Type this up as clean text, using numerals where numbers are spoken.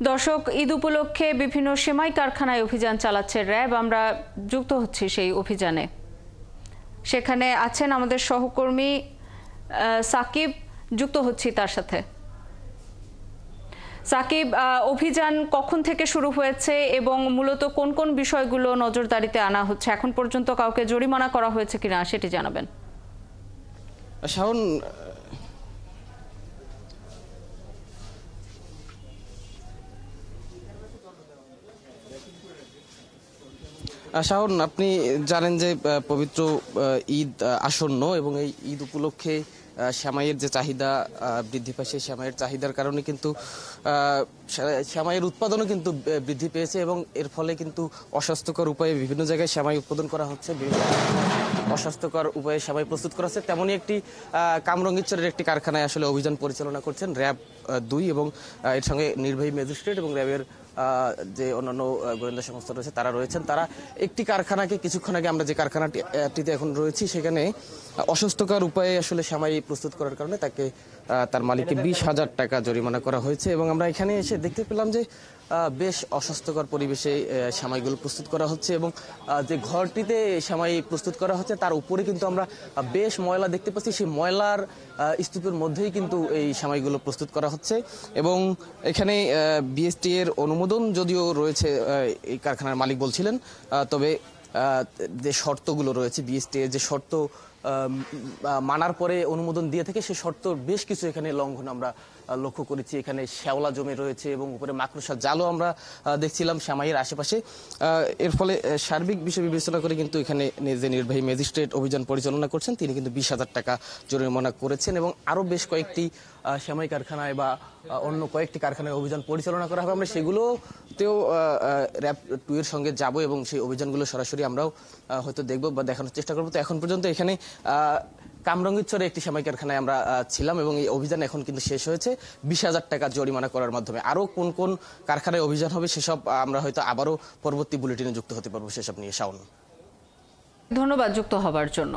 দর্শক, ঈদ উপলক্ষে বিভিন্ন সেমাই কারখানায় অভিযান চালাচ্ছে র্যাব। আমরা যুক্ত হচ্ছি সেই অভিযানে। সেখানে আছেন আমাদের সহকর্মী সাকিব, যুক্ত হচ্ছি তার সাথে। সাকিব, অভিযান কখন থেকে শুরু হয়েছে এবং মূলত কোন কোন বিষয়গুলো নজরদারিতে আনা হচ্ছে? এখন পর্যন্ত কাউকে জরিমানা করা হয়েছে কিনা সেটি জানাবেন। শাওন, আপনি জানেন যে পবিত্র ঈদ আসন্ন এবং এই ঈদ উপলক্ষে সেমাইয়ের যে চাহিদা বৃদ্ধি পায়, সেই সেমাইয়ের চাহিদার কারণে কিন্তু সেমাইয়ের উৎপাদনও কিন্তু বৃদ্ধি পেয়েছে এবং এর ফলে কিন্তু অস্বাস্থ্যকর উপায়ে বিভিন্ন জায়গায় সেমাই উৎপাদন করা হচ্ছে, বিভিন্ন অস্বাস্থ্যকর উপায়ে সেমাই প্রস্তুত করা হচ্ছে। তেমনই একটি কামরঙ্গীরচরের একটি কারখানায় আসলে অভিযান পরিচালনা করছেন র্যাব 2 এবং এর সঙ্গে নির্বাহী ম্যাজিস্ট্রেট এবং র্যাবের যে অন্যান্য গোয়েন্দা সংস্থা রয়েছে তারা রয়েছেন। তারা একটি কারখানাকে কিছুক্ষণ আগে আমরা যে কারখানাটিতে এখন রয়েছি সেখানে অস্বাস্থ্যকর উপায়ে আসলে সেমাই প্রস্তুত করার কারণে তাকে তার মালিককে 20,000 টাকা জরিমানা করা হয়েছে এবং আমরা এখানে এসে দেখতে পেলাম যে বেশ অস্বাস্থ্যকর পরিবেশে সেমাইগুলো প্রস্তুত করা হচ্ছে এবং যে ঘরটিতে সেমাই প্রস্তুত করা হচ্ছে তার উপরে কিন্তু আমরা বেশ ময়লা দেখতে পাচ্ছি। সেই ময়লার স্তূপের মধ্যেই কিন্তু এই সেমাইগুলো প্রস্তুত করা হচ্ছে এবং এখানে বিএসটি এর অনুমোদন যদিও রয়েছে, এই কারখানার মালিক বলছিলেন, তবে যে শর্তগুলো রয়েছে বিএসটি এর যে শর্ত মানার পরে অনুমোদন দিয়ে থাকে, সেই শর্ত বেশ কিছু এখানে লঙ্ঘন আমরা লক্ষ্য করেছি। এখানে শ্যাওলা জমে রয়েছে এবং উপরে মাকড়সার জালও আমরা দেখছিলাম সেমাইয়ের আশেপাশে। এর ফলে সার্বিক বিষয় বিবেচনা করে কিন্তু এখানে যে নির্বাহী ম্যাজিস্ট্রেট অভিযান পরিচালনা করছেন তিনি কিন্তু 20,000 টাকা জরিমানা করেছেন এবং আরও বেশ কয়েকটি সেমাই কারখানায় বা অন্য কয়েকটি কারখানায় অভিযান পরিচালনা করা হবে। আমরা সেগুলোতেও র্যাব 2 এর সঙ্গে যাব এবং সেই অভিযানগুলো সরাসরি আমরাও হয়তো দেখব বা দেখানোর চেষ্টা করবো। তো এখন পর্যন্ত এখানে কামরঙ্গীরচরে একটি সেমাই কারখানায় আমরা ছিলাম এবং এই অভিযান এখন কিন্তু শেষ হয়েছে 20,000 টাকা জরিমানা করার মাধ্যমে। আরও কোন কোন কারখানায় অভিযান হবে সেসব আমরা হয়তো আবারও পরবর্তী বুলেটিনে যুক্ত হতে পারবো সেসব নিয়ে। শাওন, ধন্যবাদ যুক্ত হবার জন্য।